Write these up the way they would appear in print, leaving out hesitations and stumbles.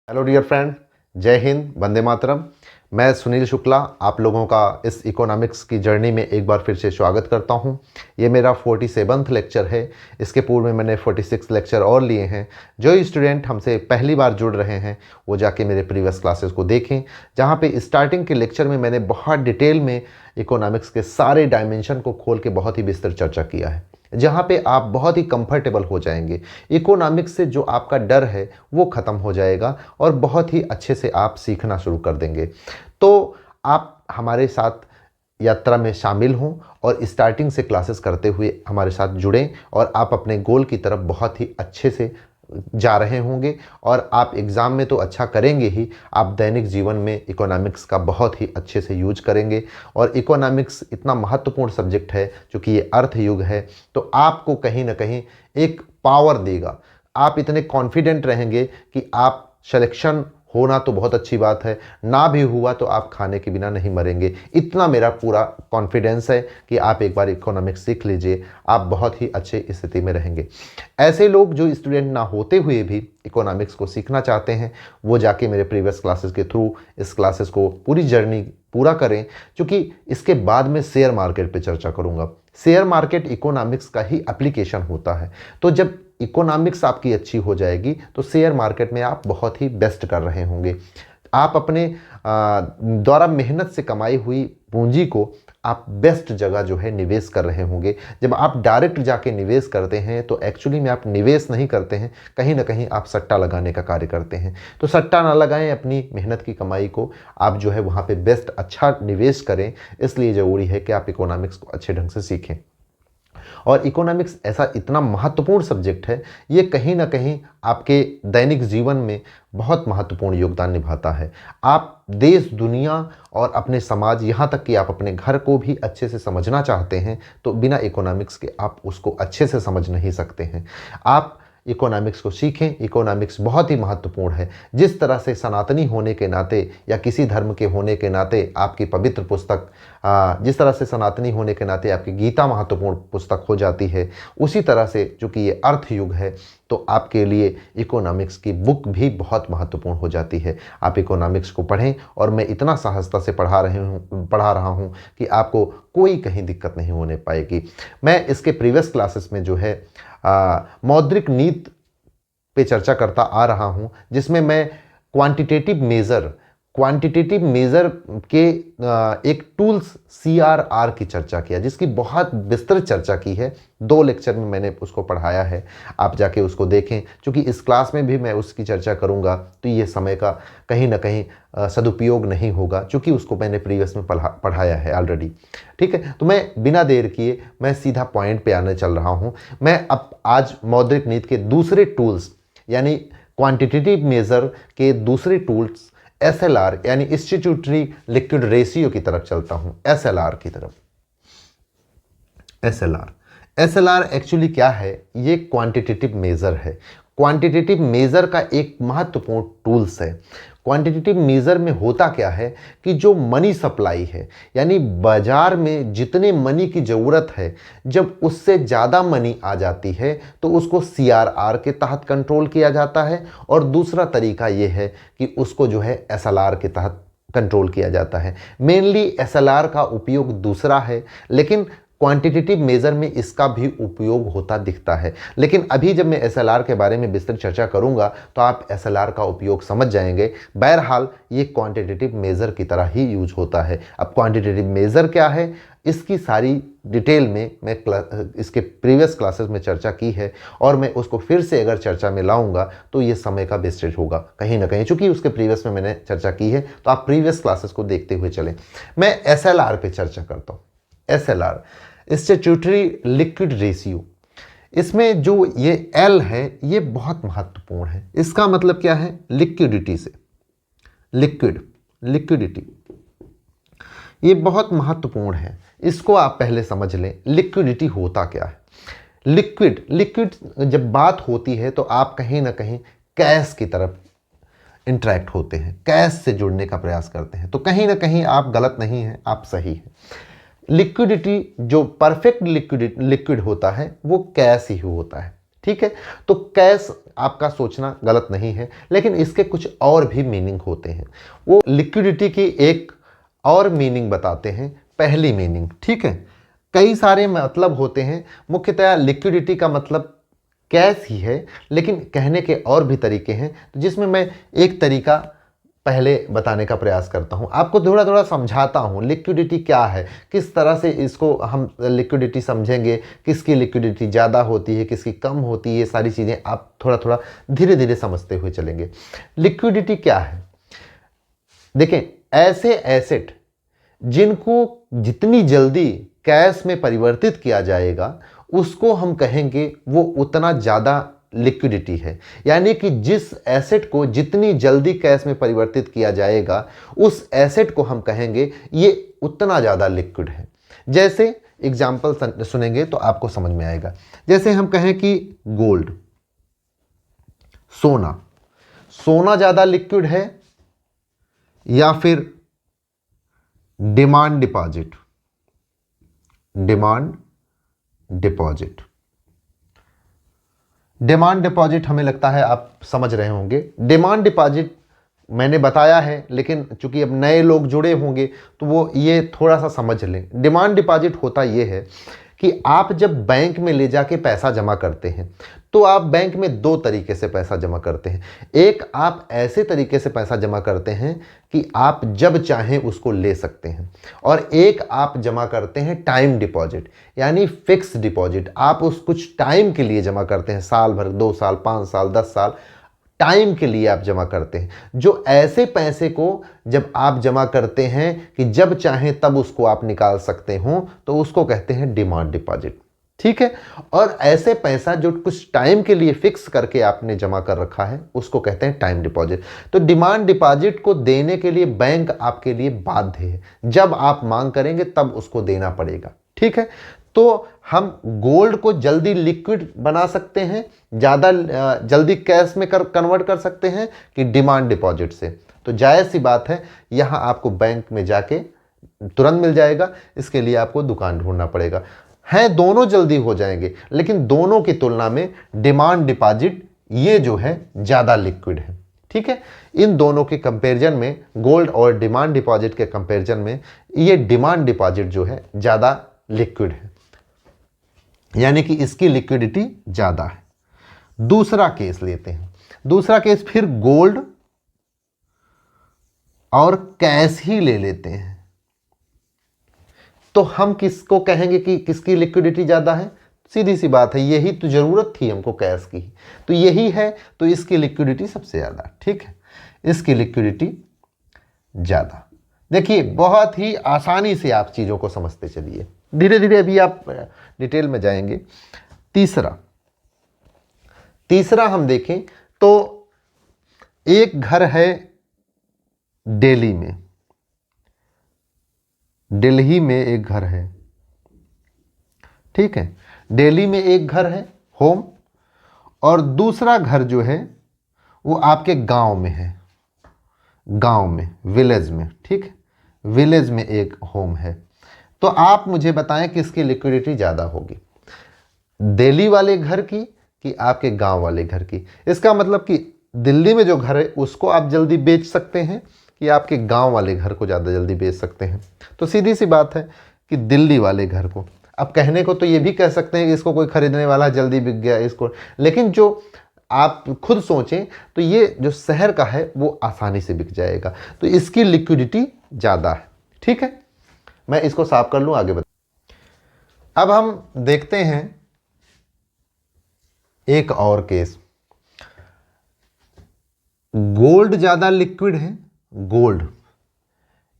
Hello dear friend, जय हिंद, वंदे मातरम। मैं सुनील शुक्ला आप लोगों का इस इकोनॉमिक्स की जर्नी में एक बार फिर से स्वागत करता हूं। ये मेरा 47वां लेक्चर है। इसके पूर्व में मैंने 46 लेक्चर और लिए हैं। जो स्टूडेंट हमसे पहली बार जुड़ रहे हैं वो जाके मेरे प्रीवियस क्लासेस को देखें, जहां पे स्टार्टिंग के लेक्चर में मैंने बहुत डिटेल में इकोनॉमिक्स के सारे डायमेंशन को खोल के बहुत ही विस्तृत चर्चा किया है, जहाँ पे आप बहुत ही कंफर्टेबल हो जाएंगे। इकोनॉमिक्स से जो आपका डर है वो ख़त्म हो जाएगा और बहुत ही अच्छे से आप सीखना शुरू कर देंगे। तो आप हमारे साथ यात्रा में शामिल हों और स्टार्टिंग से क्लासेस करते हुए हमारे साथ जुड़ें और आप अपने गोल की तरफ बहुत ही अच्छे से जा रहे होंगे। और आप एग्ज़ाम में तो अच्छा करेंगे ही, आप दैनिक जीवन में इकोनॉमिक्स का बहुत ही अच्छे से यूज करेंगे। और इकोनॉमिक्स इतना महत्वपूर्ण सब्जेक्ट है क्योंकि ये अर्थ युग है, तो आपको कहीं ना कहीं एक पावर देगा। आप इतने कॉन्फिडेंट रहेंगे कि आप सिलेक्शन होना तो बहुत अच्छी बात है, ना भी हुआ तो आप खाने के बिना नहीं मरेंगे। इतना मेरा पूरा कॉन्फिडेंस है कि आप एक बार इकोनॉमिक्स सीख लीजिए, आप बहुत ही अच्छे स्थिति में रहेंगे। ऐसे लोग जो स्टूडेंट ना होते हुए भी इकोनॉमिक्स को सीखना चाहते हैं वो जाके मेरे प्रीवियस क्लासेस के थ्रू इस क्लासेस को पूरी जर्नी पूरा करें, क्योंकि इसके बाद में शेयर मार्केट पे चर्चा करूंगा। शेयर मार्केट इकोनॉमिक्स का ही एप्लीकेशन होता है। तो जब इकोनॉमिक्स आपकी अच्छी हो जाएगी तो शेयर मार्केट में आप बहुत ही बेस्ट कर रहे होंगे। आप अपने द्वारा मेहनत से कमाई हुई पूंजी को आप बेस्ट जगह जो है निवेश कर रहे होंगे। जब आप डायरेक्ट जाके निवेश करते हैं तो एक्चुअली में आप निवेश नहीं करते हैं, कहीं ना कहीं आप सट्टा लगाने का कार्य करते हैं। तो सट्टा ना लगाएं, अपनी मेहनत की कमाई को आप जो है वहाँ पे बेस्ट अच्छा निवेश करें। इसलिए ज़रूरी है कि आप इकोनॉमिक्स को अच्छे ढंग से सीखें। और इकोनॉमिक्स ऐसा इतना महत्वपूर्ण सब्जेक्ट है, ये कहीं ना कहीं आपके दैनिक जीवन में बहुत महत्वपूर्ण योगदान निभाता है। आप देश, दुनिया और अपने समाज, यहाँ तक कि आप अपने घर को भी अच्छे से समझना चाहते हैं तो बिना इकोनॉमिक्स के आप उसको अच्छे से समझ नहीं सकते हैं। आप इकोनॉमिक्स को सीखें। इकोनॉमिक्स बहुत ही महत्वपूर्ण है। जिस तरह से सनातनी होने के नाते या किसी धर्म के होने के नाते आपकी पवित्र पुस्तक, जिस तरह से सनातनी होने के नाते आपकी गीता महत्वपूर्ण पुस्तक हो जाती है, उसी तरह से चूँकि ये अर्थ युग है तो आपके लिए इकोनॉमिक्स की बुक भी बहुत महत्वपूर्ण हो जाती है। आप इकोनॉमिक्स को पढ़ें और मैं इतना सहजता से पढ़ा रहा हूँ कि आपको कोई कहीं दिक्कत नहीं होने पाएगी। मैं इसके प्रीवियस क्लासेस में जो है मौद्रिक नीति पे चर्चा करता आ रहा हूं, जिसमें मैं क्वांटिटेटिव मेजर के एक टूल्स CRR की चर्चा किया, जिसकी बहुत विस्तृत चर्चा की है। 2 लेक्चर में मैंने उसको पढ़ाया है, आप जाके उसको देखें। क्योंकि इस क्लास में भी मैं उसकी चर्चा करूंगा तो ये समय का कहीं ना कहीं सदुपयोग नहीं होगा, क्योंकि उसको मैंने प्रीवियस में पढ़ाया है ऑलरेडी। ठीक है, तो मैं बिना देर किए मैं सीधा पॉइंट पे आने चल रहा हूँ। मैं अब आज मौद्रिक नीति के दूसरे टूल्स यानी क्वांटिटेटिव मेजर के दूसरे टूल्स SLR यानी इंस्टीट्यूटरी लिक्विड रेशियो की तरफ चलता हूं। SLR की तरफ। SLR एक्चुअली क्या है? ये क्वांटिटेटिव मेजर है। क्वांटिटेटिव मेजर का एक महत्वपूर्ण टूल्स है। क्वांटिटेटिव मेजर में होता क्या है कि जो मनी सप्लाई है, यानी बाजार में जितने मनी की ज़रूरत है, जब उससे ज़्यादा मनी आ जाती है तो उसको CRR के तहत कंट्रोल किया जाता है। और दूसरा तरीका ये है कि उसको जो है SLR के तहत कंट्रोल किया जाता है। मेनली SLR का उपयोग दूसरा है, लेकिन क्वांटिटेटिव मेजर में इसका भी उपयोग होता दिखता है। लेकिन अभी जब मैं SLR के बारे में विस्तृत चर्चा करूंगा तो आप SLR का उपयोग समझ जाएंगे। बहरहाल ये क्वांटिटेटिव मेजर की तरह ही यूज होता है। अब क्वांटिटेटिव मेजर क्या है, इसकी सारी डिटेल में मैं इसके प्रीवियस क्लासेस में चर्चा की है, और मैं उसको फिर से अगर चर्चा में लाऊंगा तो ये समय का वेस्टेज होगा कहीं ना कहीं, चूंकि उसके प्रीवियस में मैंने चर्चा की है। तो आप प्रीवियस क्लासेस को देखते हुए चलें। मैं SLR पे चर्चा करता हूँ। SLR statutory liquid ratio. इसमें जो ये L है ये बहुत महत्वपूर्ण है। इसका मतलब क्या है? लिक्विडिटी से लिक्विडिटी, ये बहुत महत्वपूर्ण है। इसको आप पहले समझ लें, लिक्विडिटी होता क्या है। लिक्विड जब बात होती है तो आप कहीं ना कहीं कैश की तरफ इंटरेक्ट होते हैं, कैश से जुड़ने का प्रयास करते हैं। तो कहीं ना कहीं आप गलत नहीं हैं, आप सही हैं। लिक्विडिटी जो परफेक्ट लिक्विड होता है वो कैश ही होता है। ठीक है। तो कैश आपका सोचना गलत नहीं है, लेकिन इसके कुछ और भी मीनिंग होते हैं। वो लिक्विडिटी की एक और मीनिंग बताते हैं, पहली मीनिंग, ठीक है। कई सारे मतलब होते हैं, मुख्यतः लिक्विडिटी का मतलब कैश ही है, लेकिन कहने के और भी तरीके हैं, जिसमें मैं एक तरीका पहले बताने का प्रयास करता हूं, आपको थोड़ा थोड़ा समझाता हूं लिक्विडिटी क्या है, किस तरह से इसको हम लिक्विडिटी समझेंगे, किसकी लिक्विडिटी ज़्यादा होती है, किसकी कम होती है, ये सारी चीज़ें आप थोड़ा थोड़ा धीरे धीरे समझते हुए चलेंगे। लिक्विडिटी क्या है? देखें, ऐसे एसेट जिनको जितनी जल्दी कैश में परिवर्तित किया जाएगा, उसको हम कहेंगे वो उतना ज़्यादा लिक्विडिटी है। यानी कि जिस एसेट को जितनी जल्दी कैश में परिवर्तित किया जाएगा, उस एसेट को हम कहेंगे ये उतना ज़्यादा लिक्विड है। जैसे एग्जाम्पल सुनेंगे तो आपको समझ में आएगा। जैसे हम कहें कि गोल्ड, सोना, सोना ज़्यादा लिक्विड है या फिर demand deposit? Demand deposit, demand deposit हमें लगता है आप समझ रहे होंगे। डिमांड डिपॉजिट मैंने बताया है, लेकिन चूंकि अब नए लोग जुड़े होंगे तो वो ये थोड़ा सा समझ लें। डिमांड डिपॉजिट होता ये है कि आप जब बैंक में ले जाके पैसा जमा करते हैं, तो आप बैंक में दो तरीके से पैसा जमा करते हैं। एक, आप ऐसे तरीके से पैसा जमा करते हैं कि आप जब चाहें उसको ले सकते हैं, और एक आप जमा करते हैं टाइम डिपॉजिट, यानी फिक्स डिपॉजिट। आप उस कुछ टाइम के लिए जमा करते हैं, साल भर, 2 साल, 5 साल, 10 साल, टाइम के लिए आप जमा करते हैं। जो ऐसे पैसे को जब आप जमा करते हैं कि जब चाहें तब उसको आप निकाल सकते हो, तो उसको कहते हैं डिमांड डिपॉजिट, ठीक है। और ऐसे पैसा जो कुछ टाइम के लिए फिक्स करके आपने जमा कर रखा है, उसको कहते हैं टाइम डिपॉजिट। तो डिमांड डिपॉजिट को देने के लिए बैंक आपके लिए बाध्य है, जब आप मांग करेंगे तब उसको देना पड़ेगा, ठीक है। तो हम गोल्ड को जल्दी लिक्विड बना सकते हैं, ज़्यादा जल्दी कैश में कन्वर्ट कर सकते हैं कि डिमांड डिपॉजिट से। तो जायज़ सी बात है, यहाँ आपको बैंक में जाके तुरंत मिल जाएगा, इसके लिए आपको दुकान ढूंढना पड़ेगा। हैं दोनों जल्दी हो जाएंगे, लेकिन दोनों की तुलना में डिमांड डिपॉजिट ये जो है ज़्यादा लिक्विड है, ठीक है। इन दोनों के कंपैरिजन में, गोल्ड और डिमांड डिपॉजिट के कंपैरिजन में, ये डिमांड डिपॉजिट जो है ज़्यादा लिक्विड है, यानी कि इसकी लिक्विडिटी ज़्यादा है। दूसरा केस लेते हैं। दूसरा केस फिर गोल्ड और कैश ही ले लेते हैं। तो हम किसको कहेंगे कि किसकी लिक्विडिटी ज़्यादा है? सीधी सी बात है, यही तो ज़रूरत थी हमको कैश की, तो यही है, तो इसकी लिक्विडिटी सबसे ज़्यादा, ठीक है। इसकी लिक्विडिटी ज़्यादा। देखिए, बहुत ही आसानी से आप चीज़ों को समझते चलिए, धीरे धीरे अभी आप डिटेल में जाएंगे। तीसरा हम देखें तो एक घर है दिल्ली में, दिल्ली में एक घर है, ठीक है। दिल्ली में एक घर है होम, और दूसरा घर जो है वो आपके गांव में है, गांव में, विलेज में, ठीक है। विलेज में एक होम है। तो आप मुझे बताएं किसकी लिक्विडिटी ज़्यादा होगी, दिल्ली वाले घर की कि आपके गांव वाले घर की? इसका मतलब कि दिल्ली में जो घर है उसको आप जल्दी बेच सकते हैं कि आपके गांव वाले घर को ज़्यादा जल्दी बेच सकते हैं? तो सीधी सी बात है कि दिल्ली वाले घर को। अब कहने को तो ये भी कह सकते हैं कि इसको कोई खरीदने वाला जल्दी बिक गया इसको, लेकिन जो आप खुद सोचें तो ये जो शहर का है वो आसानी से बिक जाएगा, तो इसकी लिक्विडिटी ज़्यादा है, ठीक है। मैं इसको साफ कर लूँ, आगे बता। अब हम देखते हैं एक और केस। गोल्ड ज़्यादा लिक्विड है, गोल्ड,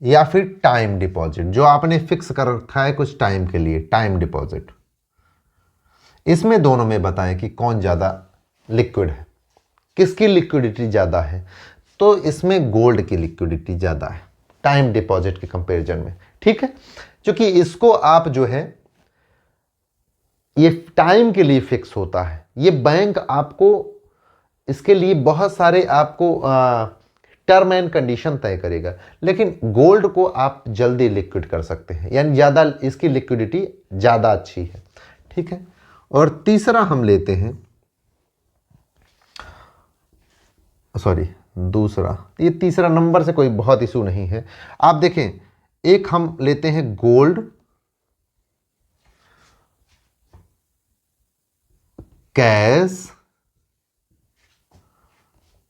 या फिर टाइम डिपॉजिट, जो आपने फिक्स कर रखा है कुछ टाइम के लिए, टाइम डिपॉजिट। इसमें दोनों में बताएं कि कौन ज़्यादा लिक्विड है, किसकी लिक्विडिटी ज़्यादा है? तो इसमें गोल्ड की लिक्विडिटी ज़्यादा है टाइम डिपॉजिट के कंपैरिजन में, ठीक है। क्योंकि इसको आप जो है ये टाइम के लिए फिक्स होता है, ये बैंक आपको इसके लिए बहुत सारे आपको टर्म एंड कंडीशन तय करेगा, लेकिन गोल्ड को आप जल्दी लिक्विड कर सकते हैं, यानी ज़्यादा, इसकी लिक्विडिटी ज़्यादा अच्छी है, ठीक है। और तीसरा हम लेते हैं सॉरी दूसरा, ये तीसरा नंबर से कोई बहुत इशू नहीं है। आप देखें, एक हम लेते हैं gold, cash,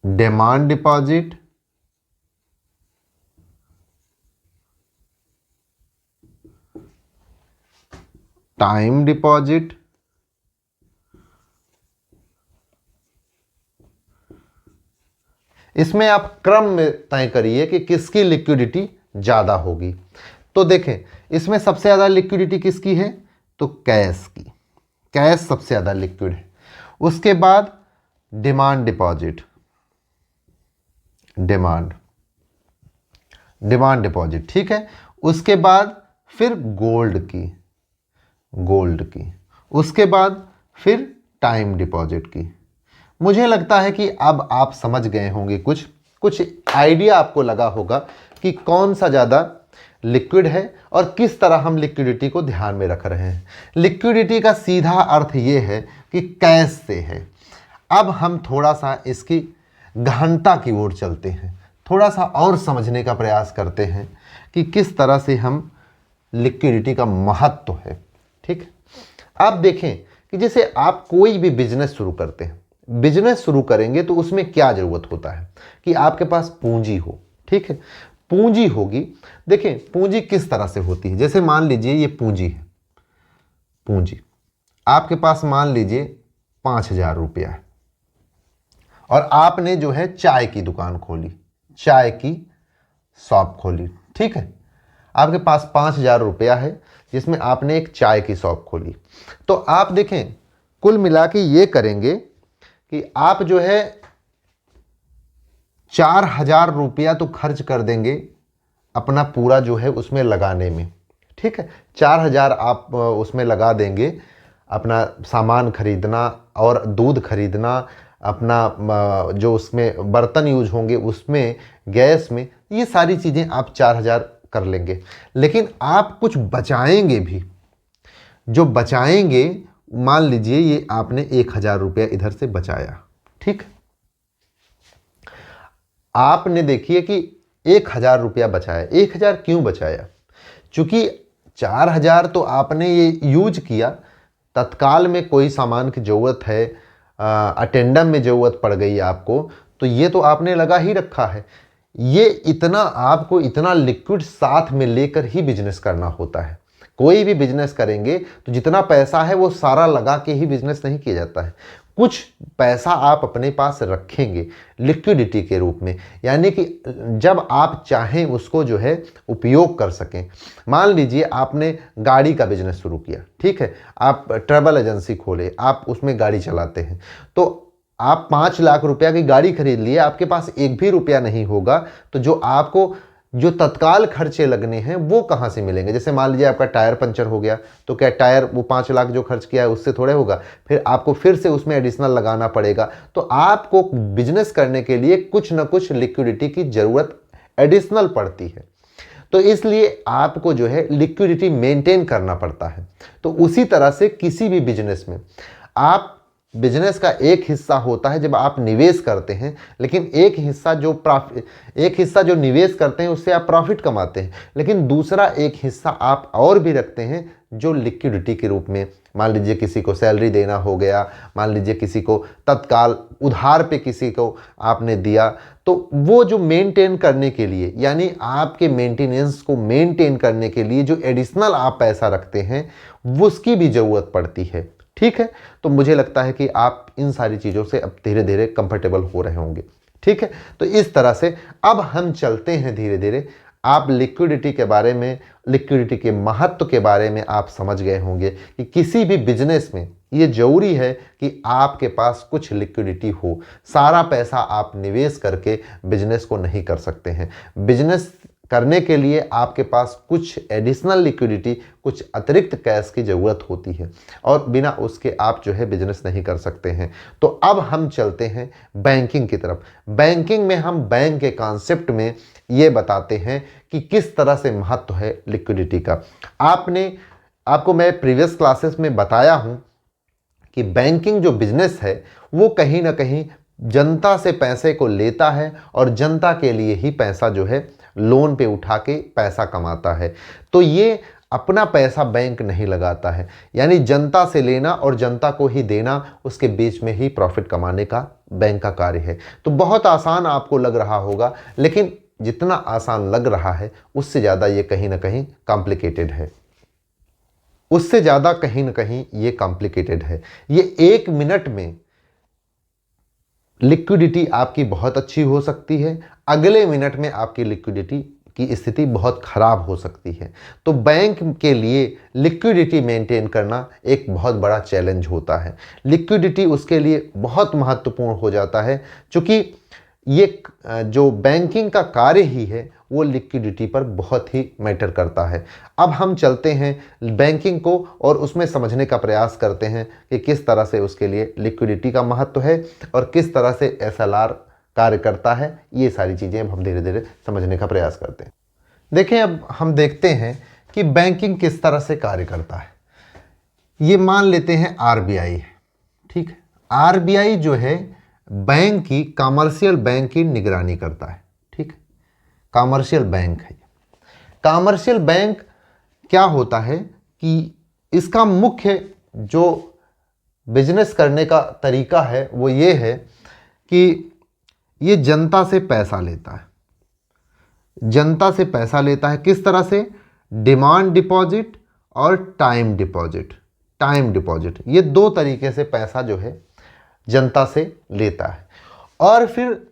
demand deposit, time deposit, इसमें आप क्रम में तय करिए कि किसकी लिक्विडिटी ज़्यादा होगी। तो देखें, इसमें सबसे ज़्यादा लिक्विडिटी किसकी है, तो कैश की, कैश सबसे ज़्यादा लिक्विड है। उसके बाद डिमांड डिपॉजिट, डिमांड डिपॉजिट, ठीक है। उसके बाद फिर गोल्ड की, उसके बाद फिर टाइम डिपॉजिट की। मुझे लगता है कि अब आप समझ गए होंगे, कुछ आइडिया आपको लगा होगा कि कौन सा ज़्यादा लिक्विड है और किस तरह हम लिक्विडिटी को ध्यान में रख रहे हैं। लिक्विडिटी का सीधा अर्थ ये है कि कैश से है। अब हम थोड़ा सा इसकी गहनता की ओर चलते हैं, थोड़ा सा और समझने का प्रयास करते हैं कि किस तरह से हम लिक्विडिटी का महत्व है, ठीक। आप देखें कि जैसे आप कोई भी बिजनेस शुरू करते हैं, बिजनेस शुरू करेंगे तो उसमें क्या ज़रूरत होता है कि आपके पास पूंजी हो, ठीक है। पूंजी होगी। देखें पूंजी किस तरह से होती है, जैसे मान लीजिए ये पूंजी है, पूंजी आपके पास मान लीजिए 5,000 रुपया है और आपने जो है चाय की दुकान खोली, चाय की शॉप खोली, ठीक है। आपके पास 5,000 रुपया है जिसमें आपने एक चाय की शॉप खोली। तो आप देखें कुल मिला के ये करेंगे कि आप जो है 4,000 रुपया तो खर्च कर देंगे अपना पूरा जो है उसमें लगाने में, ठीक है। 4,000 आप उसमें लगा देंगे, अपना सामान खरीदना और दूध खरीदना, अपना जो उसमें बर्तन यूज होंगे उसमें, गैस में, ये सारी चीज़ें आप 4,000 कर लेंगे। लेकिन आप कुछ बचाएंगे भी, जो बचाएंगे, मान लीजिए ये आपने 1,000 रुपया इधर से बचाया, ठीक। आपने देखिए कि 1,000 रुपया बचाया। 1,000 क्यों बचाया? क्योंकि 4,000 तो आपने ये यूज किया, तत्काल में कोई सामान की ज़रूरत है, अटेंडम में ज़रूरत पड़ गई आपको, तो ये तो आपने लगा ही रखा है। ये इतना आपको इतना लिक्विड साथ में लेकर ही बिजनेस करना होता है। कोई भी बिजनेस करेंगे तो जितना पैसा है वो सारा लगा के ही बिजनेस नहीं किया जाता है। कुछ पैसा आप अपने पास रखेंगे लिक्विडिटी के रूप में, यानी कि जब आप चाहें उसको जो है उपयोग कर सकें। मान लीजिए आपने गाड़ी का बिजनेस शुरू किया, ठीक है, आप ट्रैवल एजेंसी खोले, आप उसमें गाड़ी चलाते हैं, तो आप 5 लाख रुपया की गाड़ी खरीद लिए, आपके पास एक भी रुपया नहीं होगा, तो जो आपको जो तत्काल खर्चे लगने हैं वो कहाँ से मिलेंगे? जैसे मान लीजिए आपका टायर पंचर हो गया, तो क्या टायर वो 5 लाख जो खर्च किया है उससे थोड़े होगा, फिर आपको फिर से उसमें एडिशनल लगाना पड़ेगा। तो आपको बिजनेस करने के लिए कुछ ना कुछ लिक्विडिटी की ज़रूरत एडिशनल पड़ती है, तो इसलिए आपको जो है लिक्विडिटी मेंटेन करना पड़ता है। तो उसी तरह से किसी भी बिजनेस में आप, बिजनेस का एक हिस्सा होता है जब आप निवेश करते हैं, लेकिन एक हिस्सा जो निवेश करते हैं उससे आप प्रॉफिट कमाते हैं, लेकिन दूसरा एक हिस्सा आप और भी रखते हैं जो लिक्विडिटी के रूप में, मान लीजिए किसी को सैलरी देना हो गया, मान लीजिए किसी को तत्काल उधार पे किसी को आपने दिया, तो वो जो मेंटेन करने के लिए, यानी आपके मेंटेनेंस को मेंटेन करने के लिए जो एडिशनल आप पैसा रखते हैं उसकी भी ज़रूरत पड़ती है, ठीक है। तो मुझे लगता है कि आप इन सारी चीज़ों से अब धीरे धीरे कंफर्टेबल हो रहे होंगे, ठीक है। तो इस तरह से अब हम चलते हैं धीरे धीरे, आप लिक्विडिटी के बारे में, लिक्विडिटी के महत्व के बारे में आप समझ गए होंगे कि किसी भी बिजनेस में ये जरूरी है कि आपके पास कुछ लिक्विडिटी हो। सारा पैसा आप निवेश करके बिजनेस को नहीं कर सकते हैं। बिजनेस करने के लिए आपके पास कुछ एडिशनल लिक्विडिटी, कुछ अतिरिक्त कैश की ज़रूरत होती है, और बिना उसके आप जो है बिजनेस नहीं कर सकते हैं। तो अब हम चलते हैं बैंकिंग की तरफ। बैंकिंग में हम बैंक के कॉन्सेप्ट में ये बताते हैं कि किस तरह से महत्व है लिक्विडिटी का। आपको मैं प्रीवियस क्लासेस में बताया हूँ कि बैंकिंग जो बिजनेस है वो कहीं ना कहीं जनता से पैसे को लेता है और जनता के लिए ही पैसा जो है लोन पे उठा के पैसा कमाता है। तो ये अपना पैसा बैंक नहीं लगाता है, यानी जनता से लेना और जनता को ही देना, उसके बीच में ही प्रॉफिट कमाने का बैंक का कार्य है। तो बहुत आसान आपको लग रहा होगा, लेकिन जितना आसान लग रहा है उससे ज़्यादा ये कहीं ना कहीं कॉम्प्लिकेटेड है, उससे ज़्यादा कहीं ना कहीं ये कॉम्प्लिकेटेड है। ये 1 मिनट में लिक्विडिटी आपकी बहुत अच्छी हो सकती है, अगले मिनट में आपकी लिक्विडिटी की स्थिति बहुत खराब हो सकती है। तो बैंक के लिए लिक्विडिटी मेंटेन करना एक बहुत बड़ा चैलेंज होता है। लिक्विडिटी उसके लिए बहुत महत्वपूर्ण हो जाता है, क्योंकि ये जो बैंकिंग का कार्य ही है वो लिक्विडिटी पर बहुत ही मैटर करता है। अब हम चलते हैं बैंकिंग को और उसमें समझने का प्रयास करते हैं कि किस तरह से उसके लिए लिक्विडिटी का महत्व है और किस तरह से एसएलआर कार्य करता है। ये सारी चीज़ें अब हम धीरे धीरे समझने का प्रयास करते हैं। देखें, अब हम देखते हैं कि बैंकिंग किस तरह से कार्य करता है। ये मान लेते हैं आरबीआई है, ठीक है। आरबीआई जो है बैंक की, कमर्शियल बैंक की निगरानी करता है, ठीक है। कमर्शियल बैंक है। कमर्शियल बैंक क्या होता है कि इसका मुख्य जो बिजनेस करने का तरीका है वो ये है कि ये जनता से पैसा लेता है। जनता से पैसा लेता है किस तरह से? डिमांड डिपॉजिट और टाइम डिपॉजिट। टाइम डिपॉजिट, ये 2 तरीके से पैसा जो है जनता से लेता है। और फिर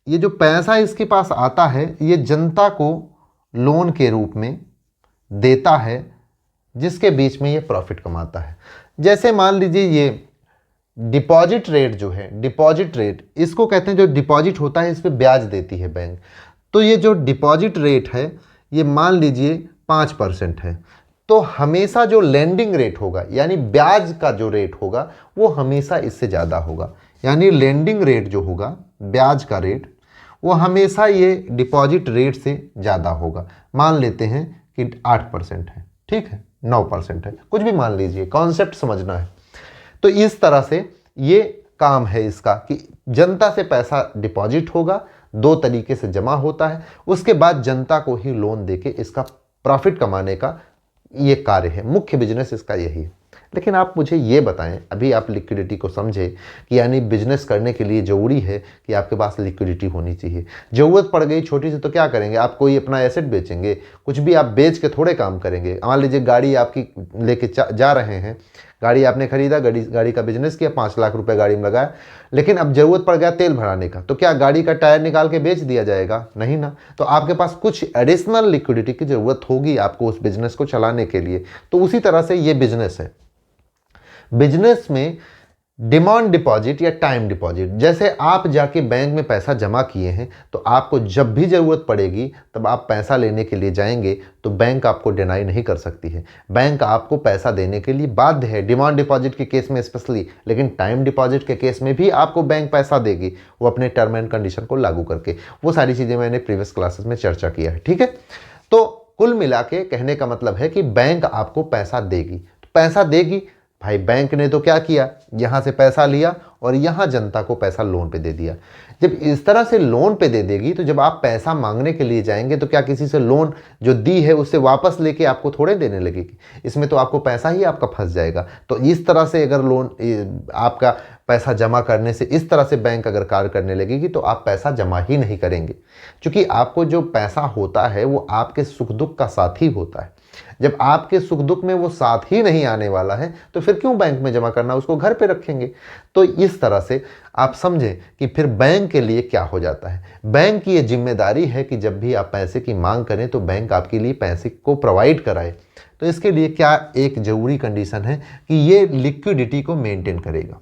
ये जो पैसा इसके पास आता है ये जनता को लोन के रूप में देता है, जिसके बीच में ये प्रॉफिट कमाता है। जैसे मान लीजिए ये डिपॉजिट रेट जो है, डिपॉजिट रेट इसको कहते हैं, जो डिपॉजिट होता है इस पर ब्याज देती है बैंक। तो ये जो डिपॉजिट रेट है ये मान लीजिए 5% है, तो हमेशा जो लेंडिंग रेट होगा यानी ब्याज का जो रेट होगा वो हमेशा इससे ज़्यादा होगा। यानी लेंडिंग रेट जो होगा, ब्याज का रेट, वो हमेशा ये डिपॉजिट रेट से ज़्यादा होगा। मान लेते हैं कि 8% है, ठीक है, 9% है, कुछ भी मान लीजिए, कॉन्सेप्ट समझना है। तो इस तरह से ये काम है इसका कि जनता से पैसा डिपॉजिट होगा, 2 तरीके से जमा होता है, उसके बाद जनता को ही लोन देके इसका प्रॉफिट कमाने का ये कार्य है। मुख्य बिजनेस इसका यही है। लेकिन आप मुझे ये बताएं, अभी आप लिक्विडिटी को समझे कि यानी बिजनेस करने के लिए ज़रूरी है कि आपके पास लिक्विडिटी होनी चाहिए। ज़रूरत पड़ गई छोटी सी तो क्या करेंगे? आप कोई अपना एसेट बेचेंगे? कुछ भी आप बेच के थोड़े काम करेंगे। मान लीजिए गाड़ी आपकी लेके जा रहे हैं, गाड़ी आपने खरीदा, गाड़ी का बिजनेस किया, 5 लाख रुपए गाड़ी में लगाया, लेकिन अब ज़रूरत पड़ गया तेल भराने का, तो क्या गाड़ी का टायर निकाल के बेच दिया जाएगा? नहीं ना। तो आपके पास कुछ एडिशनल लिक्विडिटी की ज़रूरत होगी आपको उस बिजनेस को चलाने के लिए। तो उसी तरह से ये बिजनेस है। बिजनेस में डिमांड डिपॉजिट या टाइम डिपॉजिट, जैसे आप जाके बैंक में पैसा जमा किए हैं तो आपको जब भी ज़रूरत पड़ेगी तब आप पैसा लेने के लिए जाएंगे तो बैंक आपको डिनाई नहीं कर सकती है। बैंक आपको पैसा देने के लिए बाध्य है, डिमांड डिपॉजिट के केस में स्पेशली। लेकिन टाइम डिपॉजिट के केस में भी आपको बैंक पैसा देगी, वो अपने टर्म एंड कंडीशन को लागू करके। वो सारी चीज़ें मैंने प्रीवियस क्लासेस में चर्चा किया है, ठीक है। तो कुल मिला के कहने का मतलब है कि बैंक आपको पैसा देगी। तो पैसा देगी भाई, बैंक ने तो क्या किया, यहाँ से पैसा लिया और यहाँ जनता को पैसा लोन पे दे दिया। जब इस तरह से लोन पे दे देगी तो जब आप पैसा मांगने के लिए जाएंगे तो क्या किसी से लोन जो दी है उससे वापस लेके आपको थोड़े देने लगेगी? इसमें तो आपको पैसा ही आपका फंस जाएगा। तो इस तरह से अगर लोन आपका पैसा जमा करने से इस तरह से बैंक अगर कार्य करने लगेगी तो आप पैसा जमा ही नहीं करेंगे, क्योंकि आपको जो पैसा होता है वो आपके सुख दुख का साथी होता है। जब आपके सुख दुख में वो साथ ही नहीं आने वाला है तो फिर क्यों बैंक में जमा करना, उसको घर पे रखेंगे। तो इस तरह से आप समझें कि फिर बैंक के लिए क्या हो जाता है। बैंक की ये जिम्मेदारी है कि जब भी आप पैसे की मांग करें तो बैंक आपके लिए पैसे को प्रोवाइड कराए। तो इसके लिए क्या एक जरूरी कंडीशन है कि ये लिक्विडिटी को मेंटेन करेगा।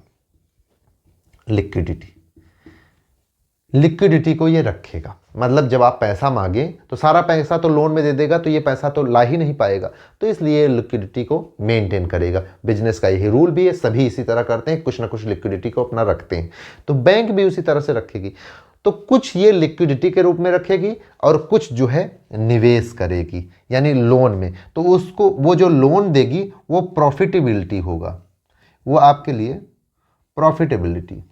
लिक्विडिटी को ये रखेगा। मतलब जब आप पैसा मांगे तो सारा पैसा तो लोन में दे देगा, तो ये पैसा तो ला ही नहीं पाएगा। तो इसलिए लिक्विडिटी को मेंटेन करेगा। बिजनेस का यही रूल भी है, सभी इसी तरह करते हैं, कुछ ना कुछ लिक्विडिटी को अपना रखते हैं। तो बैंक भी उसी तरह से रखेगी। तो कुछ ये लिक्विडिटी के रूप में रखेगी और कुछ जो है निवेश करेगी यानी लोन में। तो उसको वो जो लोन देगी वो प्रॉफिटेबिलिटी होगा, वो आपके लिए प्रॉफिटेबिलिटी।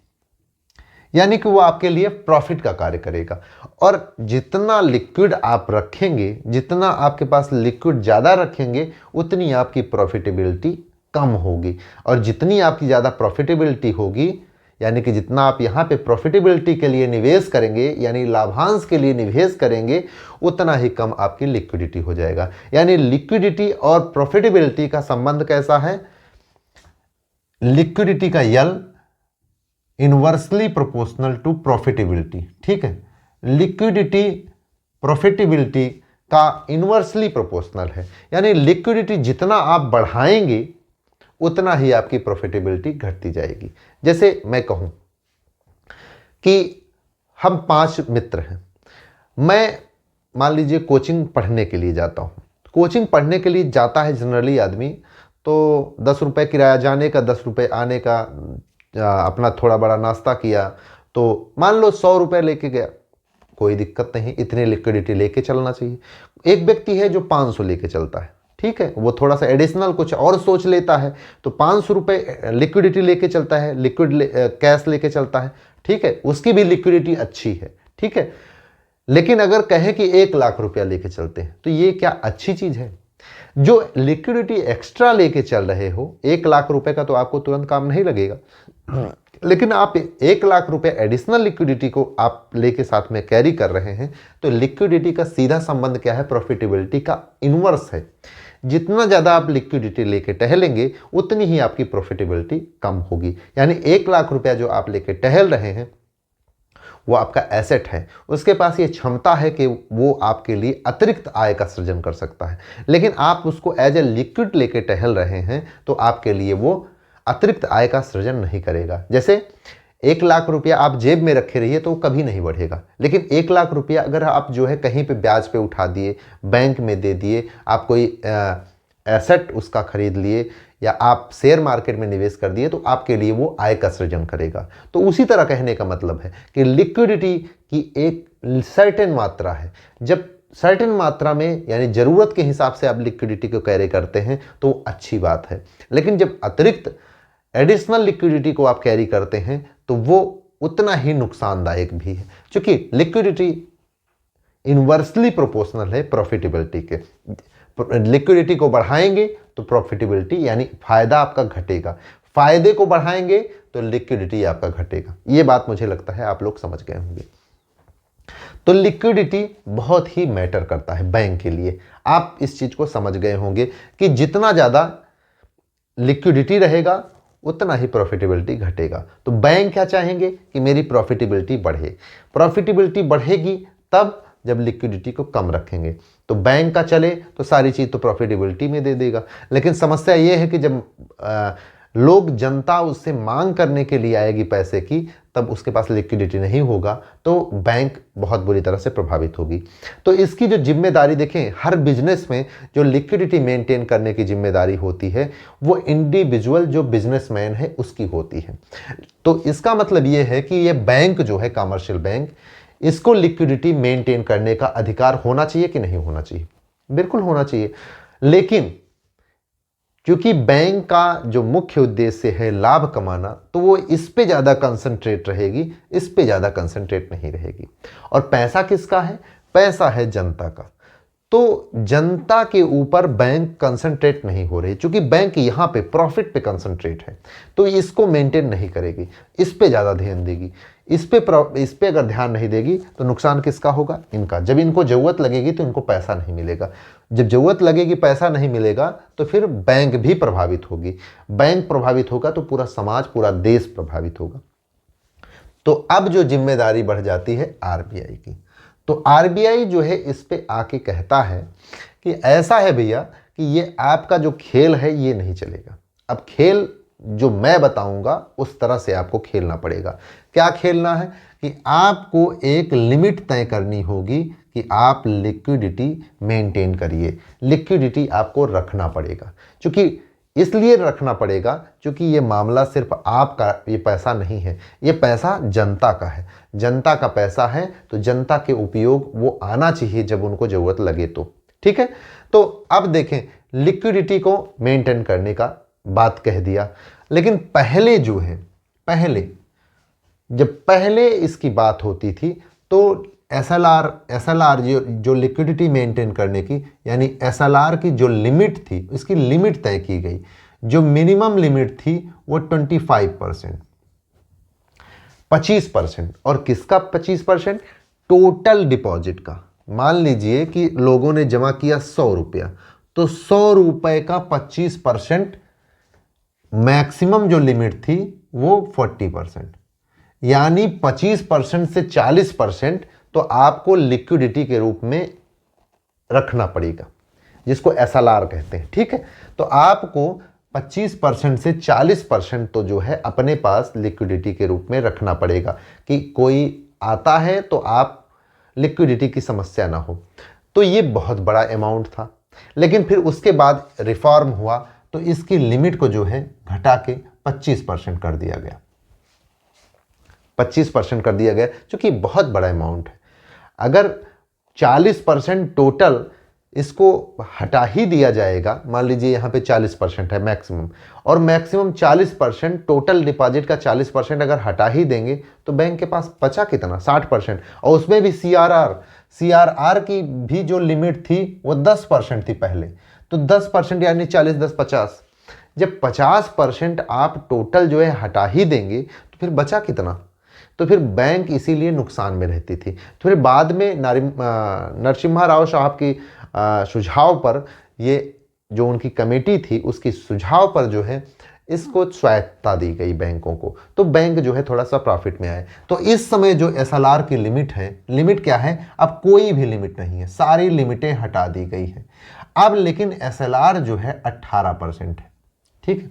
यानी कि वो आपके लिए प्रॉफिट का कार्य करेगा। और जितना लिक्विड आप रखेंगे, जितना आपके पास लिक्विड ज़्यादा रखेंगे, उतनी आपकी प्रॉफिटेबिलिटी कम होगी। और जितनी आपकी ज़्यादा प्रॉफिटेबिलिटी होगी, यानी कि जितना आप यहाँ पे प्रॉफिटेबिलिटी के लिए निवेश करेंगे, यानी लाभांश के लिए निवेश करेंगे, उतना ही कम आपकी लिक्विडिटी हो जाएगा। यानी लिक्विडिटी और प्रॉफिटेबिलिटी का संबंध कैसा है? लिक्विडिटी का यल इनवर्सली प्रोपोर्शनल टू प्रॉफिटेबिलिटी। ठीक है, लिक्विडिटी प्रॉफिटेबिलिटी का इनवर्सली प्रोपोर्शनल है। यानी लिक्विडिटी जितना आप बढ़ाएंगे, उतना ही आपकी प्रॉफिटेबिलिटी घटती जाएगी। जैसे मैं कहूं कि हम 5 मित्र हैं, मैं मान लीजिए कोचिंग पढ़ने के लिए जाता हूं। कोचिंग पढ़ने के लिए जाता है जनरली आदमी, तो 10 रुपये किराया जाने का, 10 रुपये आने का, अपना थोड़ा बड़ा नाश्ता किया, तो मान लो 100 रुपये लेके गया, कोई दिक्कत नहीं, इतनी लिक्विडिटी लेके चलना चाहिए। एक व्यक्ति है जो 500 लेके चलता है, ठीक है, वो थोड़ा सा एडिशनल कुछ और सोच लेता है, तो 500 रुपये लिक्विडिटी लेके चलता है, कैश लेके चलता है, ठीक है, उसकी भी लिक्विडिटी अच्छी है, ठीक है। लेकिन अगर कहें कि 1 लाख रुपया लेके चलते हैं, तो ये क्या अच्छी चीज़ है? जो लिक्विडिटी एक्स्ट्रा लेके चल रहे हो, 1 लाख रुपए का तो आपको तुरंत काम नहीं लगेगा, लेकिन आप 1 लाख रुपए एडिशनल लिक्विडिटी को आप लेके साथ में कैरी कर रहे हैं, तो लिक्विडिटी का सीधा संबंध क्या है? प्रॉफिटेबिलिटी का इनवर्स है। जितना ज़्यादा आप लिक्विडिटी लेके टहलेंगे, उतनी ही आपकी प्रॉफिटेबिलिटी कम होगी। यानी 1 लाख रुपया जो आप लेके टहल रहे हैं, वो आपका एसेट है, उसके पास ये क्षमता है कि वो आपके लिए अतिरिक्त आय का सृजन कर सकता है। लेकिन आप उसको एज ए लिक्विड लेके टहल रहे हैं, तो आपके लिए वो अतिरिक्त आय का सृजन नहीं करेगा। जैसे 1 लाख रुपया आप जेब में रखे रहिए तो वो कभी नहीं बढ़ेगा, लेकिन 1 लाख रुपया अगर आप जो है कहीं पे ब्याज पे उठा दिए, बैंक में दे दिए, आप कोई एसेट उसका खरीद लिए, या आप शेयर मार्केट में निवेश कर दिए, तो आपके लिए वो आय का सृजन करेगा। तो उसी तरह कहने का मतलब है कि लिक्विडिटी की एक सर्टेन मात्रा है। जब सर्टेन मात्रा में, यानी ज़रूरत के हिसाब से आप लिक्विडिटी को कैरी करते हैं, तो अच्छी बात है। लेकिन जब अतिरिक्त एडिशनल लिक्विडिटी को आप कैरी करते हैं, तो वो उतना ही नुकसानदायक भी है, क्योंकि लिक्विडिटी इनवर्सली प्रोपोर्शनल है प्रॉफिटेबिलिटी के। लिक्विडिटी को बढ़ाएंगे तो प्रॉफिटेबिलिटी यानी फायदा आपका घटेगा, फायदे को बढ़ाएंगे तो लिक्विडिटी आपका घटेगा। ये बात मुझे लगता है आप लोग समझ गए होंगे। तो लिक्विडिटी बहुत ही मैटर करता है बैंक के लिए। आप इस चीज को समझ गए होंगे कि जितना ज्यादा लिक्विडिटी रहेगा, उतना ही प्रॉफिटेबिलिटी घटेगा। तो बैंक क्या चाहेंगे कि मेरी प्रॉफिटेबिलिटी बढ़े। प्रॉफिटेबिलिटी बढ़ेगी तब जब लिक्विडिटी को कम रखेंगे। तो बैंक का चले तो सारी चीज़ तो प्रॉफिटेबिलिटी में दे देगा, लेकिन समस्या ये है कि जब लोग, जनता उससे मांग करने के लिए आएगी पैसे की, तब उसके पास लिक्विडिटी नहीं होगा, तो बैंक बहुत बुरी तरह से प्रभावित होगी। तो इसकी जो जिम्मेदारी देखें, हर बिजनेस में जो लिक्विडिटी मेंटेन करने की जिम्मेदारी होती है, वो इंडिविजुअल जो बिजनेसमैन है उसकी होती है। तो इसका मतलब ये है कि ये बैंक जो है, कमर्शियल बैंक, इसको लिक्विडिटी मेंटेन करने का अधिकार होना चाहिए कि नहीं होना चाहिए? बिल्कुल होना चाहिए। लेकिन क्योंकि बैंक का जो मुख्य उद्देश्य है लाभ कमाना, तो वो इस पे ज़्यादा कंसंट्रेट रहेगी, इस पे ज़्यादा कंसंट्रेट नहीं रहेगी। और पैसा किसका है? पैसा है जनता का। तो जनता के ऊपर बैंक कंसंट्रेट नहीं हो रही, क्योंकि बैंक यहाँ पे प्रॉफिट पे कंसंट्रेट है, तो इसको मेंटेन नहीं करेगी, इस पे ज़्यादा ध्यान देगी। इस पे अगर ध्यान नहीं देगी तो नुकसान किसका होगा? इनका। जब इनको ज़रूरत लगेगी तो इनको पैसा नहीं मिलेगा, जब ज़रूरत लगेगी पैसा नहीं मिलेगा, तो फिर बैंक भी प्रभावित होगी। बैंक प्रभावित होगा तो पूरा समाज, पूरा देश प्रभावित होगा। तो अब जो जिम्मेदारी बढ़ जाती है आरबीआई की। तो आरबीआई जो है इस पे आके कहता है कि ऐसा है भैया कि ये आपका जो खेल है ये नहीं चलेगा। अब खेल जो मैं बताऊंगा उस तरह से आपको खेलना पड़ेगा। क्या खेलना है? कि आपको एक लिमिट तय करनी होगी कि आप लिक्विडिटी मेंटेन करिए। लिक्विडिटी आपको रखना पड़ेगा, क्योंकि इसलिए रखना पड़ेगा क्योंकि ये मामला सिर्फ आपका ये पैसा नहीं है, ये पैसा जनता का है। जनता का पैसा है तो जनता के उपयोग वो आना चाहिए जब उनको ज़रूरत लगे तो। ठीक है, तो अब देखें, लिक्विडिटी को मेंटेन करने का बात कह दिया, लेकिन पहले जो है, पहले जब पहले इसकी बात होती थी तो एसएलआर जो लिक्विडिटी मेंटेन करने की, यानी एसएलआर की जो लिमिट थी, इसकी लिमिट तय की गई। जो मिनिमम लिमिट थी वो 25%, 25%। और किसका 25%? टोटल डिपॉजिट का। मान लीजिए कि लोगों ने जमा किया 100 रुपया, तो 100 रुपए का 25%, मैक्सिमम जो लिमिट थी वो 40%, यानी 25% से 40% तो आपको लिक्विडिटी के रूप में रखना पड़ेगा, जिसको एसएलआर कहते हैं। ठीक है, तो आपको 25% से 40% तो जो है अपने पास लिक्विडिटी के रूप में रखना पड़ेगा, कि कोई आता है तो आप लिक्विडिटी की समस्या ना हो। तो ये बहुत बड़ा अमाउंट था, लेकिन फिर उसके बाद रिफॉर्म हुआ तो इसकी लिमिट को जो है घटा के 25% कर दिया गया। 25% कर दिया गया, जो कि बहुत बड़ा अमाउंट है। अगर 40% टोटल इसको हटा ही दिया जाएगा, मान लीजिए यहाँ पे 40% है मैक्सिमम, और मैक्सिमम 40% टोटल डिपॉजिट का 40% अगर हटा ही देंगे तो बैंक के पास बचा कितना? 60%। और उसमें भी सीआरआर की भी जो लिमिट थी वो 10% थी पहले, तो 10% यानी 40, 10, 50। जब 50% आप टोटल जो है हटा ही देंगे तो फिर बचा कितना? तो फिर बैंक इसीलिए नुकसान में रहती थी। तो फिर बाद में नरसिम्हा राव साहब की सुझाव पर, ये जो उनकी कमेटी थी उसकी सुझाव पर जो है इसको स्वायत्तता दी गई बैंकों को, तो बैंक जो है थोड़ा सा प्रॉफिट में आए। तो इस समय जो एसएलआर की लिमिट है, लिमिट क्या है? अब कोई भी लिमिट नहीं है, सारी लिमिटें हटा दी गई है। अब लेकिन एसएलआर जो है 18% है। ठीक है,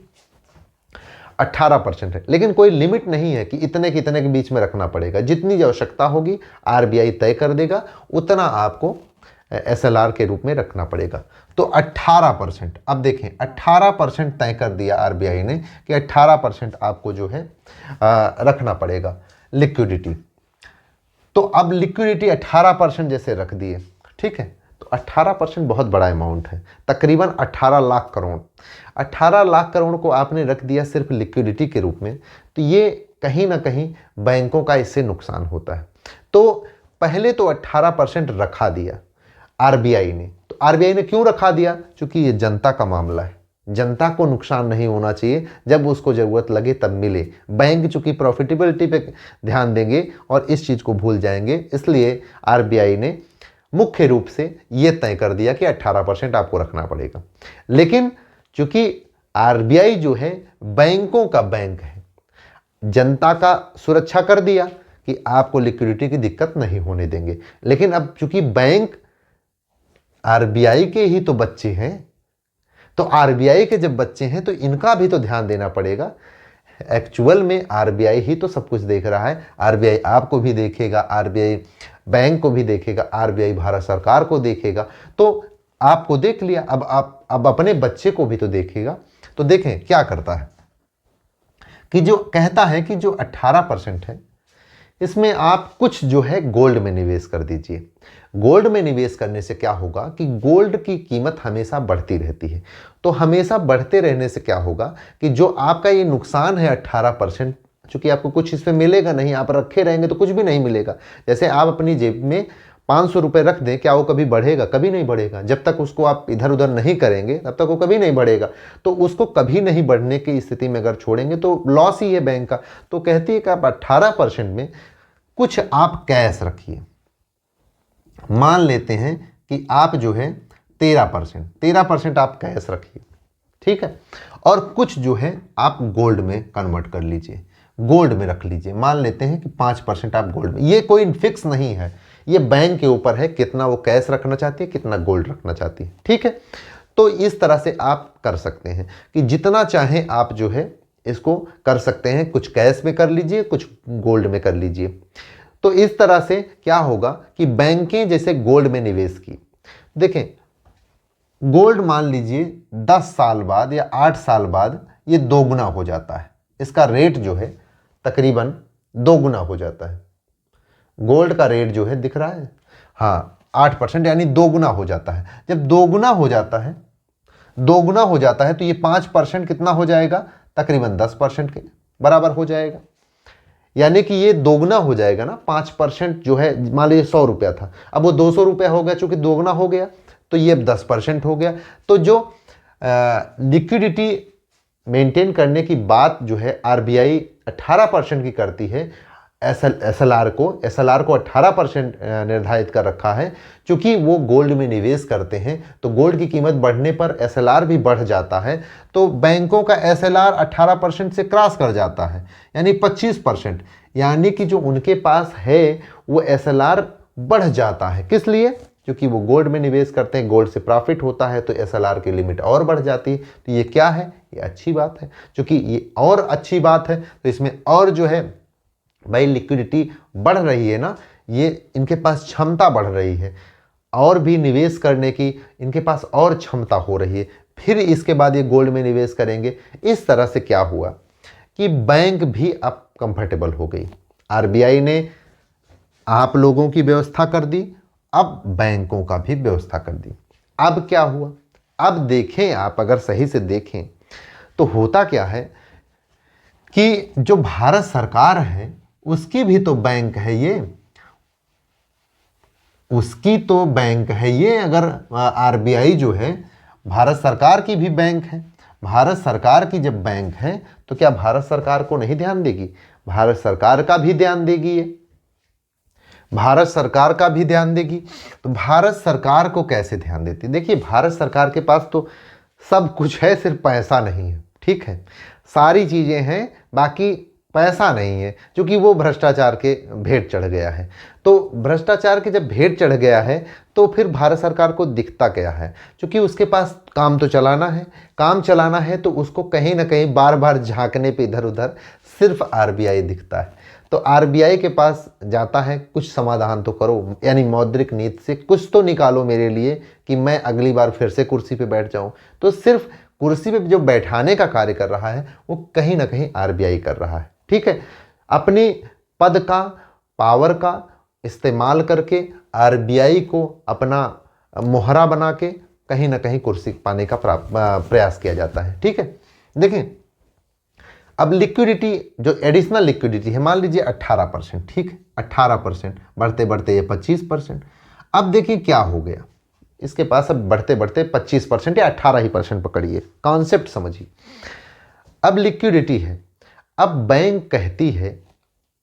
18% है, लेकिन कोई लिमिट नहीं है कि इतने के बीच में रखना पड़ेगा। जितनी आवश्यकता होगी आरबीआई तय कर देगा, उतना आपको एसएलआर के रूप में रखना पड़ेगा। तो 18%, अब देखें 18% तय कर दिया आरबीआई ने कि 18% आपको जो है रखना पड़ेगा लिक्विडिटी। तो अब लिक्विडिटी 18% जैसे रख दिए, ठीक है, तो 18% बहुत बड़ा अमाउंट है, तकरीबन 18 लाख करोड़। 18 लाख करोड़ को आपने रख दिया सिर्फ लिक्विडिटी के रूप में, तो ये कहीं ना कहीं बैंकों का इससे नुकसान होता है। तो पहले तो 18% रखा दिया आरबीआई ने। तो आरबीआई ने क्यों रखा दिया? क्योंकि ये जनता का मामला है, जनता को नुकसान नहीं होना चाहिए, जब उसको ज़रूरत लगे तब मिले। बैंक चूंकि प्रॉफिटेबिलिटी पे ध्यान देंगे और इस चीज़ को भूल जाएंगे, इसलिए आरबीआई ने मुख्य रूप से ये तय कर दिया कि 18% आपको रखना पड़ेगा। लेकिन चूंकि आरबीआई जो है बैंकों का बैंक है, जनता का सुरक्षा कर दिया कि आपको लिक्विडिटी की दिक्कत नहीं होने देंगे। लेकिन अब चूंकि बैंक आरबीआई के ही तो बच्चे हैं, तो आरबीआई के जब बच्चे हैं तो इनका भी तो ध्यान देना पड़ेगा। एक्चुअल में आरबीआई ही तो सब कुछ देख रहा है। आरबीआई आपको भी देखेगा, आरबीआई बैंक को भी देखेगा, आरबीआई भारत सरकार को देखेगा। तो आपको देख लिया, अब अपने बच्चे को भी तो देखेगा। तो देखें क्या करता है कि जो कहता है कि जो 18% है इसमें आप कुछ जो है गोल्ड में निवेश कर दीजिए। गोल्ड में निवेश करने से क्या होगा कि गोल्ड की कीमत हमेशा बढ़ती रहती है। तो हमेशा बढ़ते रहने से क्या होगा कि जो आपका ये नुकसान है 18%, चूंकि आपको कुछ इसमें मिलेगा नहीं, आप रखे रहेंगे तो कुछ भी नहीं मिलेगा। जैसे आप अपनी जेब में 500 रुपये रख दें, क्या वो कभी बढ़ेगा? कभी नहीं बढ़ेगा। जब तक उसको आप इधर उधर नहीं करेंगे तब तक वो कभी नहीं बढ़ेगा। तो उसको कभी नहीं बढ़ने की स्थिति में अगर छोड़ेंगे तो लॉस ही है बैंक का। तो कहती है कि आप 18% में कुछ आप कैश रखिए। मान लेते हैं कि आप जो है 13% आप कैश रखिए, ठीक है, और कुछ जो है आप गोल्ड में कन्वर्ट कर लीजिए, गोल्ड में रख लीजिए। मान लेते हैं कि 5% आप गोल्ड में, ये कोई फिक्स नहीं है, ये बैंक के ऊपर है कितना वो कैश रखना चाहती है, कितना गोल्ड रखना चाहती है, ठीक है। तो इस तरह से आप कर सकते हैं कि जितना चाहें आप जो है इसको कर सकते हैं। कुछ कैश में कर लीजिए, कुछ गोल्ड में कर लीजिए। तो इस तरह से क्या होगा कि बैंकें जैसे गोल्ड में निवेश की, देखें गोल्ड मान लीजिए 10 साल बाद या 8 साल बाद ये दोगुना हो जाता है, इसका रेट जो है तकरीबन दोगुना हो जाता है। गोल्ड का रेट जो है दिख रहा है, हाँ 8%, यानी दोगुना हो जाता है। जब दोगुना हो जाता है, दोगुना हो जाता है तो ये 5% कितना हो जाएगा? तकरीबन 10% के बराबर हो जाएगा। यानी कि ये दोगुना हो जाएगा ना। 5% जो है, मान लीजिए 100 रुपया था, अब वो 200 रुपया हो गया, चूंकि दोगुना हो गया तो ये 10% हो गया। तो जो लिक्विडिटी मेंटेन करने की बात जो है आरबीआई 18% की करती है, एसएलआर को 18% निर्धारित कर रखा है। क्योंकि वो गोल्ड में निवेश करते हैं तो गोल्ड की कीमत बढ़ने पर एसएलआर भी बढ़ जाता है, तो बैंकों का एसएलआर 18% से क्रॉस कर जाता है, यानी 25%, यानी कि जो उनके पास है वो एसएलआर बढ़ जाता है। किस लिए? क्योंकि वो गोल्ड में निवेश करते हैं, गोल्ड से प्रॉफिट होता है, तो एसएलआर की लिमिट और बढ़ जाती है। तो ये क्या है? ये अच्छी बात है। क्योंकि ये और अच्छी बात है तो इसमें और जो है भाई लिक्विडिटी बढ़ रही है ना, ये इनके पास क्षमता बढ़ रही है और भी निवेश करने की इनके पास और क्षमता हो रही है। फिर इसके बाद ये गोल्ड में निवेश करेंगे। इस तरह से क्या हुआ कि बैंक भी अब कंफर्टेबल हो गई। आरबीआई ने आप लोगों की व्यवस्था कर दी, अब बैंकों का भी व्यवस्था कर दी। अब क्या हुआ? अब देखें, आप अगर सही से देखें तो होता क्या है कि जो भारत सरकार है उसकी भी तो बैंक है ये, उसकी तो बैंक है ये। अगर आरबीआई जो है भारत सरकार की भी बैंक है, भारत सरकार की जब बैंक है तो क्या भारत सरकार को नहीं ध्यान देगी? भारत सरकार का भी ध्यान देगी ये, भारत सरकार का भी ध्यान देगी। तो भारत सरकार को कैसे ध्यान देती? देखिए, भारत सरकार के पास तो सब कुछ है, सिर्फ पैसा नहीं है। ठीक है, सारी चीज़ें हैं, बाकी पैसा नहीं है, क्योंकि वो भ्रष्टाचार के भेंट चढ़ गया है। तो भ्रष्टाचार के जब भेंट चढ़ गया है तो फिर भारत सरकार को दिखता क्या है? क्योंकि उसके पास काम तो चलाना है, काम चलाना है, तो उसको कहीं ना कहीं बार बार झांकने पे इधर उधर सिर्फ आरबीआई दिखता है। तो आरबीआई के पास जाता है, कुछ समाधान तो करो, यानी मौद्रिक नीति से कुछ तो निकालो मेरे लिए कि मैं अगली बार फिर से कुर्सी पे बैठ जाऊं। तो सिर्फ कुर्सी पे जो बैठाने का कार्य कर रहा है वो कहीं ना कहीं आरबीआई कर रहा है। ठीक है, अपनी पद का, पावर का इस्तेमाल करके आरबीआई को अपना मोहरा बना के कहीं ना कहीं कुर्सी पाने का प्रयास किया जाता है। ठीक है, देखिए अब लिक्विडिटी जो एडिशनल लिक्विडिटी है, मान लीजिए 18%, ठीक है, 18%, बढ़ते बढ़ते ये 25%। अब देखिए क्या हो गया, इसके पास अब बढ़ते बढ़ते 25% या 18% पकड़िए, कॉन्सेप्ट समझिए। अब लिक्विडिटी है, अब बैंक कहती है,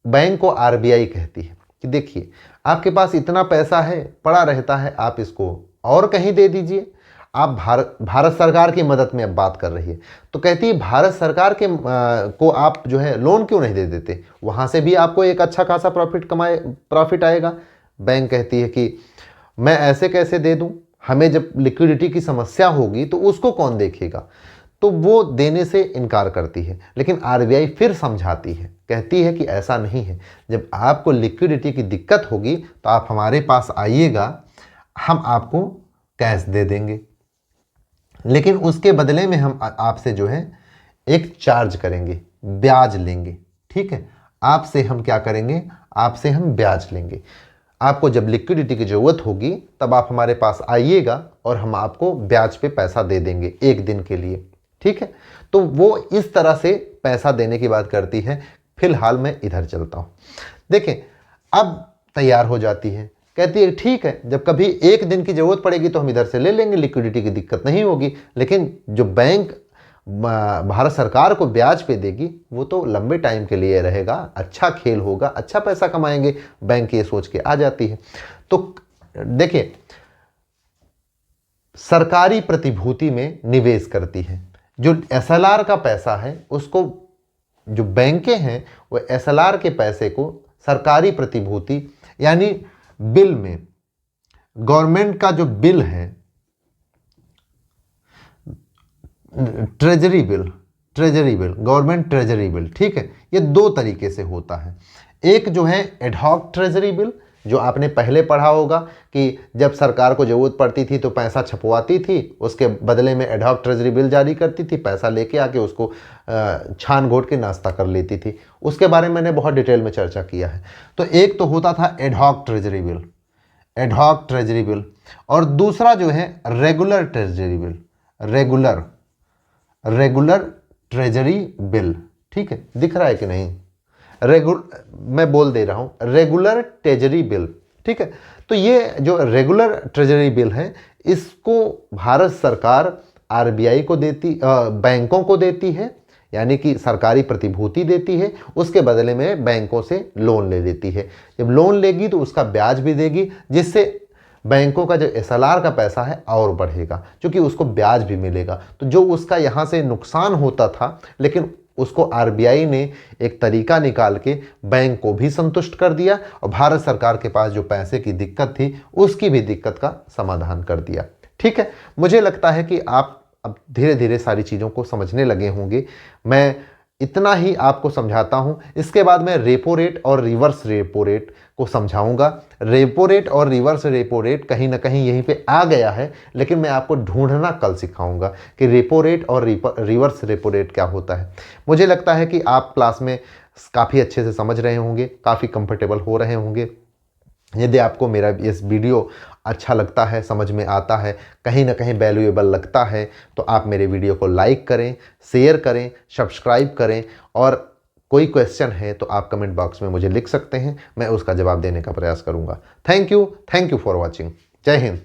बैंक को आरबीआई कहती है कि देखिए आपके पास इतना पैसा है, पड़ा रहता है, आप इसको और कहीं दे दीजिए। आप भारत सरकार की मदद में अब बात कर रही है, तो कहती है भारत सरकार के को आप जो है लोन क्यों नहीं दे देते, वहाँ से भी आपको एक अच्छा खासा प्रॉफिट आएगा। बैंक कहती है कि मैं ऐसे कैसे दे दूँ, हमें जब लिक्विडिटी की समस्या होगी तो उसको कौन देखेगा, तो वो देने से इनकार करती है। लेकिन आरबीआई फिर समझाती है, कहती है कि ऐसा नहीं है, जब आपको लिक्विडिटी की दिक्कत होगी तो आप हमारे पास आइएगा, हम आपको कैश दे देंगे, लेकिन उसके बदले में हम आपसे जो है एक चार्ज करेंगे, ब्याज लेंगे। ठीक है, आपसे हम क्या करेंगे, आपसे हम ब्याज लेंगे। आपको जब लिक्विडिटी की ज़रूरत होगी तब आप हमारे पास आइएगा और हम आपको ब्याज पे पैसा दे देंगे एक दिन के लिए। ठीक है, तो वो इस तरह से पैसा देने की बात करती है। फिलहाल मैं इधर चलता हूँ। देखें, अब तैयार हो जाती है, कहती है ठीक है, जब कभी एक दिन की ज़रूरत पड़ेगी तो हम इधर से ले लेंगे, लिक्विडिटी की दिक्कत नहीं होगी। लेकिन जो बैंक भारत सरकार को ब्याज पे देगी वो तो लंबे टाइम के लिए रहेगा, अच्छा खेल होगा, अच्छा पैसा कमाएंगे, बैंक ये सोच के आ जाती है। तो देखिए, सरकारी प्रतिभूति में निवेश करती है। जो एसएलआर का पैसा है उसको, जो बैंकें हैं वो एसएलआर के पैसे को सरकारी प्रतिभूति यानी बिल में, गवर्नमेंट का जो बिल है, treasury bill, government treasury bill, ठीक है, ये दो तरीके से होता है। एक जो है एडहॉक ट्रेजरी बिल, जो आपने पहले पढ़ा होगा कि जब सरकार को ज़रूरत पड़ती थी तो पैसा छपवाती थी, उसके बदले में एडहॉक ट्रेजरी बिल जारी करती थी, पैसा लेके आके उसको छान घोट के नाश्ता कर लेती थी। उसके बारे में मैंने बहुत डिटेल में चर्चा किया है। तो एक तो होता था एडहॉक ट्रेजरी बिल, और दूसरा जो है regular treasury bill, regular treasury bill. ठीक है, दिख रहा है कि नहीं? मैं बोल दे रहा हूँ रेगुलर ट्रेजरी बिल, ठीक है। तो ये जो रेगुलर ट्रेजरी बिल है इसको भारत सरकार आरबीआई को देती, बैंकों को देती है, यानी कि सरकारी प्रतिभूति देती है, उसके बदले में बैंकों से लोन ले लेती है। जब लोन लेगी तो उसका ब्याज भी देगी, जिससे बैंकों का जो एसएलआर का पैसा है और बढ़ेगा, क्योंकि उसको ब्याज भी मिलेगा। तो जो उसका यहाँ से नुकसान होता था, लेकिन उसको आरबीआई ने एक तरीका निकाल के बैंक को भी संतुष्ट कर दिया और भारत सरकार के पास जो पैसे की दिक्कत थी उसकी भी दिक्कत का समाधान कर दिया। ठीक है, मुझे लगता है कि आप अब धीरे धीरे सारी चीज़ों को समझने लगे होंगे। मैं इतना ही आपको समझाता हूं, इसके बाद मैं रेपो रेट और रिवर्स रेपो रेट को समझाऊंगा। रेपो रेट और रिवर्स रेपो रेट कहीं ना कहीं यहीं पे आ गया है, लेकिन मैं आपको ढूंढना कल सिखाऊंगा कि रेपो रेट और रिवर्स रेपो रेट क्या होता है। मुझे लगता है कि आप क्लास में काफ़ी अच्छे से समझ रहे होंगे, काफ़ी कंफर्टेबल हो रहे होंगे। यदि आपको मेरा इस वीडियो अच्छा लगता है, समझ में आता है, कहीं ना कहीं वैल्यूएबल लगता है, तो आप मेरे वीडियो को लाइक करें, शेयर करें, सब्सक्राइब करें, और कोई क्वेश्चन है तो आप कमेंट बॉक्स में मुझे लिख सकते हैं, मैं उसका जवाब देने का प्रयास करूंगा। Thank you for watching. जय हिंद।